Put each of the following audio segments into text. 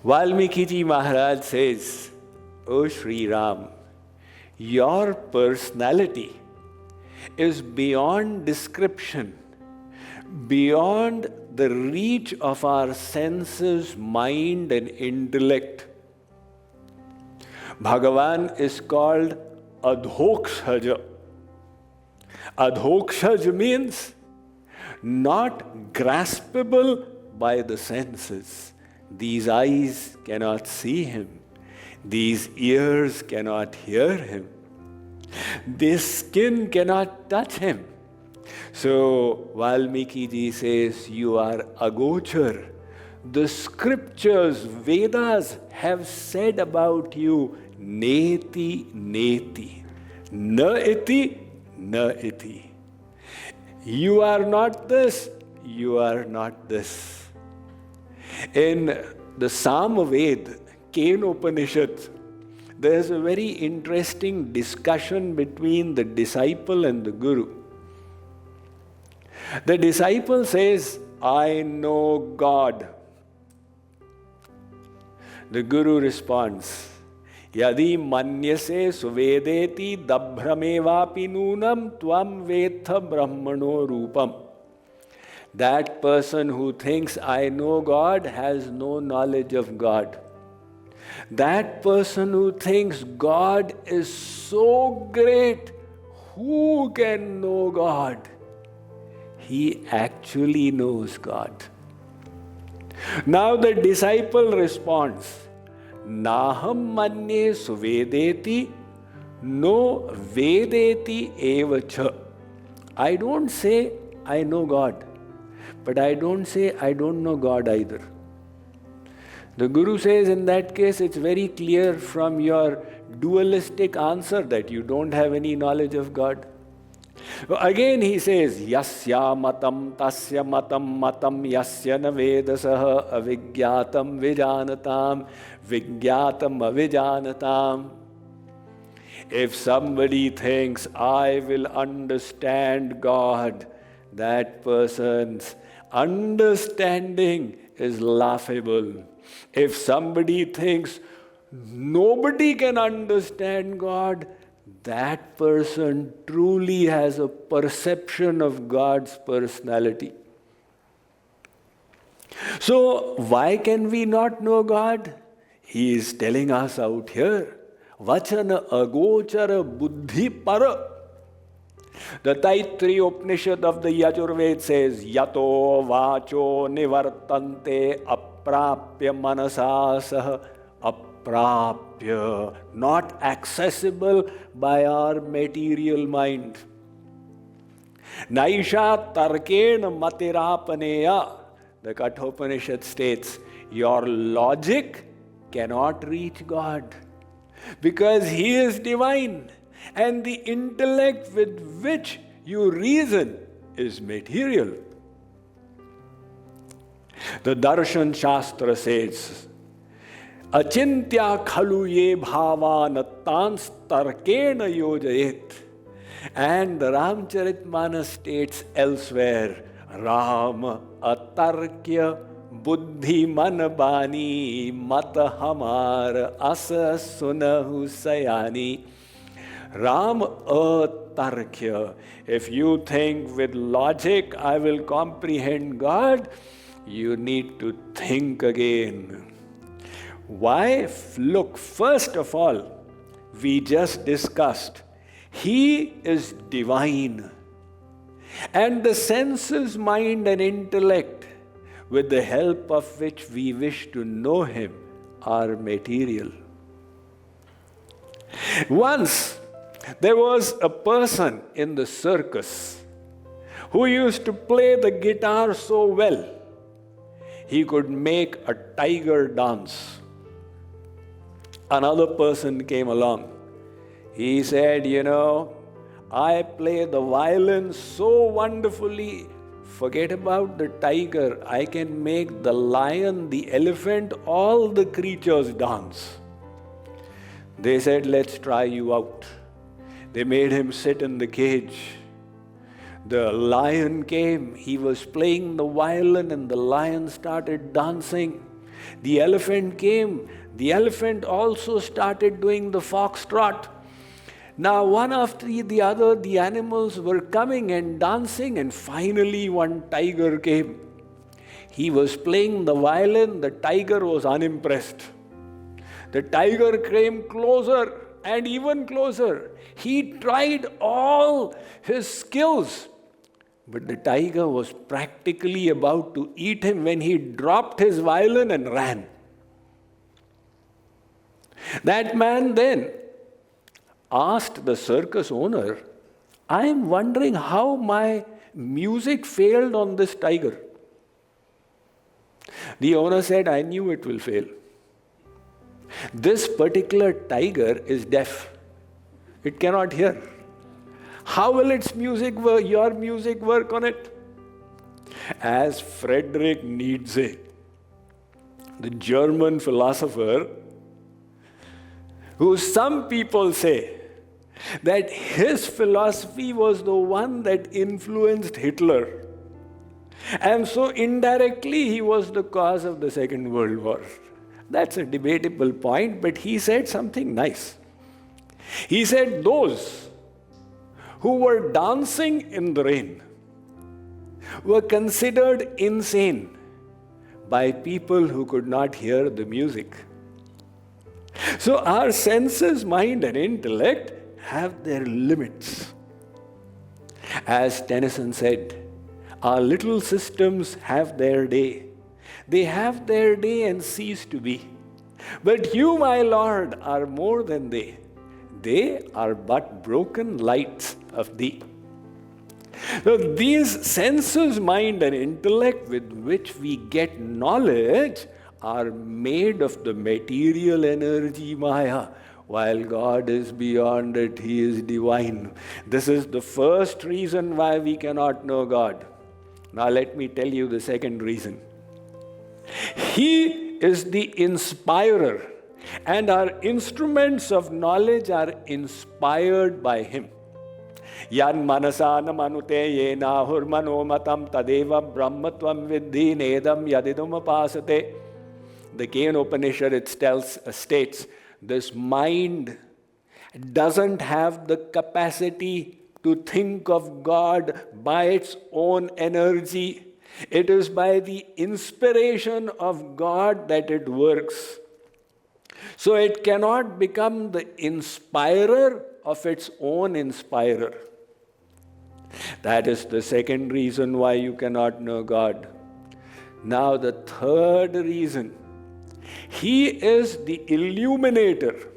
Valmiki Ji Maharaj says, "O Sri Ram, your personality is beyond description, beyond the reach of our senses, mind and intellect." Bhagavan is called Adhokshaj. Adhokshaj means not graspable by the senses. These eyes cannot see him. These ears cannot hear him. This skin cannot touch him. So Valmiki Ji says, you are agochar. The scriptures, Vedas have said about you, neti, neti. Na iti, na iti. You are not this, you are not this. In the Samved, Kena Upanishad, there is a very interesting discussion between the disciple and the guru. The disciple says, I know God. The guru responds, Yadi manyase suvedeti dabhramevapi nunam tvam vetha brahmano rupam. That person who thinks, I know God, has no knowledge of God. That person who thinks God is so great, who can know God? He actually knows God. Now the disciple responds, Naham manye suvedeti, no vedeti evacha. I don't say I know God, but I don't say I don't know God either. The Guru says in that case, it's very clear from your dualistic answer that you don't have any knowledge of God. Again he says, Yasya matam tasya matam matam yasya na vedasaha avigyatam vijanatam vigyatam avijanatam. If somebody thinks, I will understand God, that person's understanding is laughable. If somebody thinks nobody can understand God, that person truly has a perception of God's personality. So, why can we not know God? He is telling us out here, Vachana agochara buddhi para. The Taittiriya Upanishad of the Yajurveda says, Yato vacho nivartante aprapya manasasah aprapya, not accessible by our material mind. Naisha tarkena matirapaneya, the Kathopanishad states, your logic cannot reach God because He is divine. And the intellect with which you reason is material. The Darshan Shastra says, Achintya khalu ye bhavan tans tarkena yojayet. And the Ramcharitmanas states elsewhere, Ram atarkya buddhi manabani mata hamar asa sunahu sayani. Ram atarkya. If you think with logic I will comprehend God, you need to think again. Why? Look, first of all, we just discussed, He is divine. And the senses, mind and intellect, with the help of which we wish to know Him, are material. Once, there was a person in the circus who used to play the guitar so well, he could make a tiger dance. Another person came along. He said, I play the violin so wonderfully, forget about the tiger. I can make the lion, the elephant, all the creatures dance. They said, let's try you out. They made him sit in the cage. The lion came. He was playing the violin and the lion started dancing. The elephant came. The elephant also started doing the foxtrot. Now, one after the other, the animals were coming and dancing, and finally one tiger came. He was playing the violin. The tiger was unimpressed. The tiger came closer and even closer. He tried all his skills, but the tiger was practically about to eat him when he dropped his violin and ran. That man then asked the circus owner, I am wondering how my music failed on this tiger. The owner said, I knew it will fail. This particular tiger is deaf. It cannot hear. How will its music work, your music work on it? As Friedrich Nietzsche, the German philosopher, who some people say that his philosophy was the one that influenced Hitler. And so indirectly he was the cause of the Second World War. That's a debatable point, but he said something nice. He said those who were dancing in the rain were considered insane by people who could not hear the music. So our senses, mind and intellect have their limits. As Tennyson said, our little systems have their day. They have their day and cease to be. But you, my Lord, are more than they. They are but broken lights of thee. So these senses, mind and intellect with which we get knowledge are made of the material energy Maya, while God is beyond it, He is divine. This is the first reason why we cannot know God. Now let me tell you the second reason. He is the inspirer, and our instruments of knowledge are inspired by Him. Yan manasana manute yena hurmano matam tadeva brahmatvam vidhi nedam yadidum apasate. The Kena Upanishad states, this mind doesn't have the capacity to think of God by its own energy. It is by the inspiration of God that it works. So it cannot become the inspirer of its own inspirer. That is the second reason why you cannot know God. Now the third reason. He is the illuminator.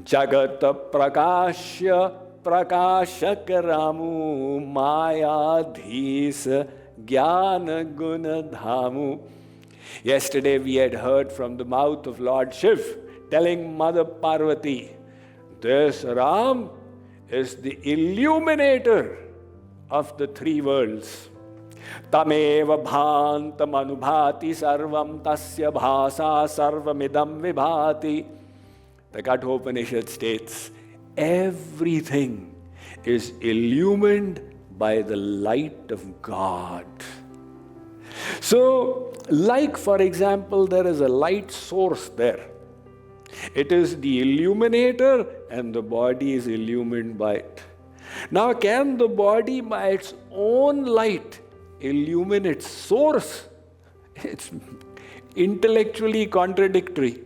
Jagata prakashya prakashakaramu mayadhis jnana gunadhamu. Yesterday we had heard from the mouth of Lord Shiv telling Mother Parvati, this Ram is the illuminator of the three worlds. Tameva bhantam anubhati sarvam tasya bhasa sarvamidam vibhati. The Kathopanishad states, everything is illumined by the light of God. So, like for example, there is a light source there. It is the illuminator and the body is illumined by it. Now, can the body by its own light illumine its source? It's intellectually contradictory.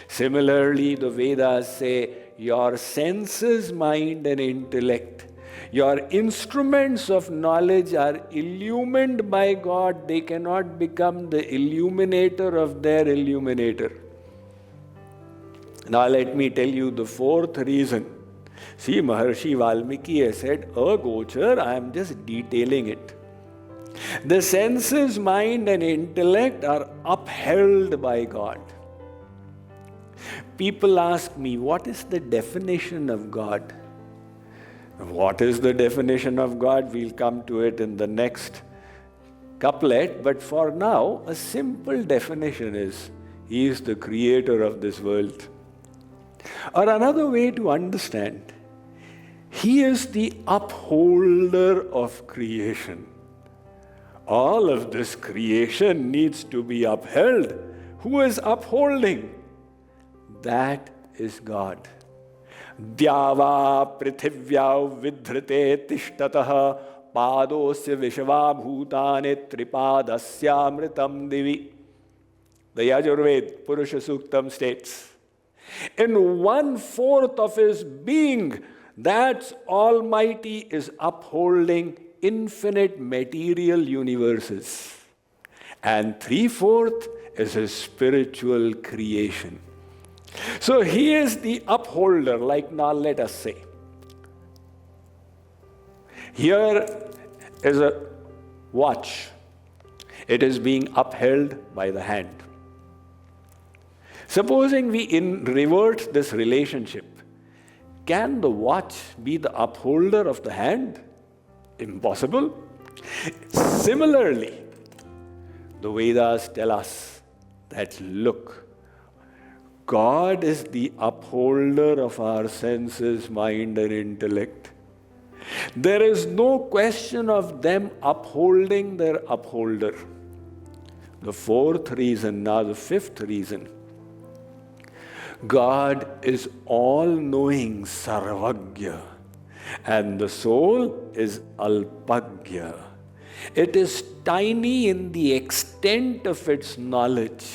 Similarly, the Vedas say your senses, mind and intellect, your instruments of knowledge are illumined by God. They cannot become the illuminator of their illuminator. Now let me tell you the fourth reason. See, Maharshi Valmiki has said, Agochar, I am just detailing it. The senses, mind and intellect are upheld by God. People ask me, what is the definition of God? What is the definition of God? We'll come to it in the next couplet, but for now, a simple definition is, He is the creator of this world. Or another way to understand, He is the upholder of creation. All of this creation needs to be upheld. Who is upholding? That is God. Dyava prithivyav vidhrite tishtataha padosya vishva bhutane tripadasya divi. The Yajurved Purusha Suktam states, in 1/4 of His being, that Almighty is upholding infinite material universes. And 3/4 is His spiritual creation. So He is the upholder, like now let us say. Here is a watch. It is being upheld by the hand. Supposing we revert this relationship, can the watch be the upholder of the hand? Impossible. Similarly, the Vedas tell us that, look, God is the upholder of our senses, mind, and intellect. There is no question of them upholding their upholder. The 4th reason, now the 5th reason. God is all-knowing, Sarvagya, and the soul is Alpagya. It is tiny in the extent of its knowledge.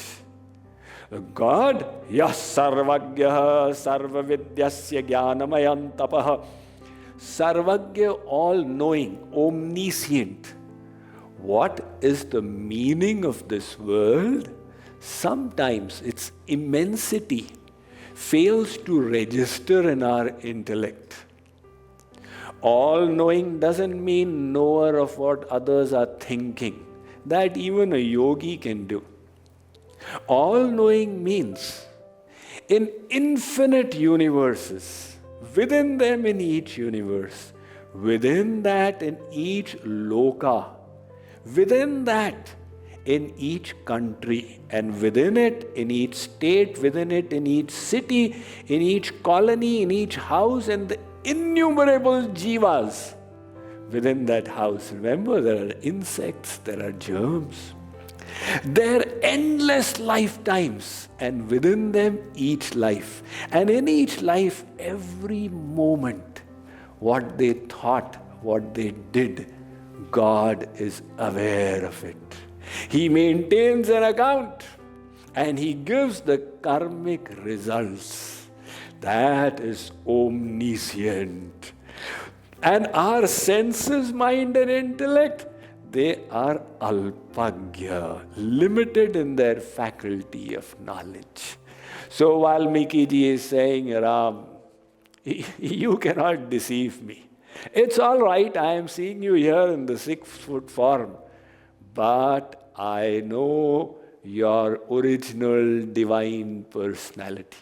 God, Yas Sarvagya Sarvavidyasya Jnanamayam Tapaha. Sarvagya, all-knowing, omniscient. What is the meaning of this world? Sometimes its immensity fails to register in our intellect. All-knowing doesn't mean knower of what others are thinking. That even a yogi can do. All-knowing means in infinite universes, within them in each universe, within that in each loka, within that in each country, and within it in each state, within it in each city, in each colony, in each house, and the innumerable jivas within that house. Remember, there are insects, there are germs. There are endless lifetimes, and within them each life. And in each life, every moment, what they thought, what they did, God is aware of it. He maintains an account, and He gives the karmic results. That is omniscient. And our senses, mind, and intellect, they are alpagya, limited in their faculty of knowledge. So Valmiki ji is saying, Ram, you cannot deceive me. It's all right, I am seeing you here in the 6-foot form, but I know your original divine personality.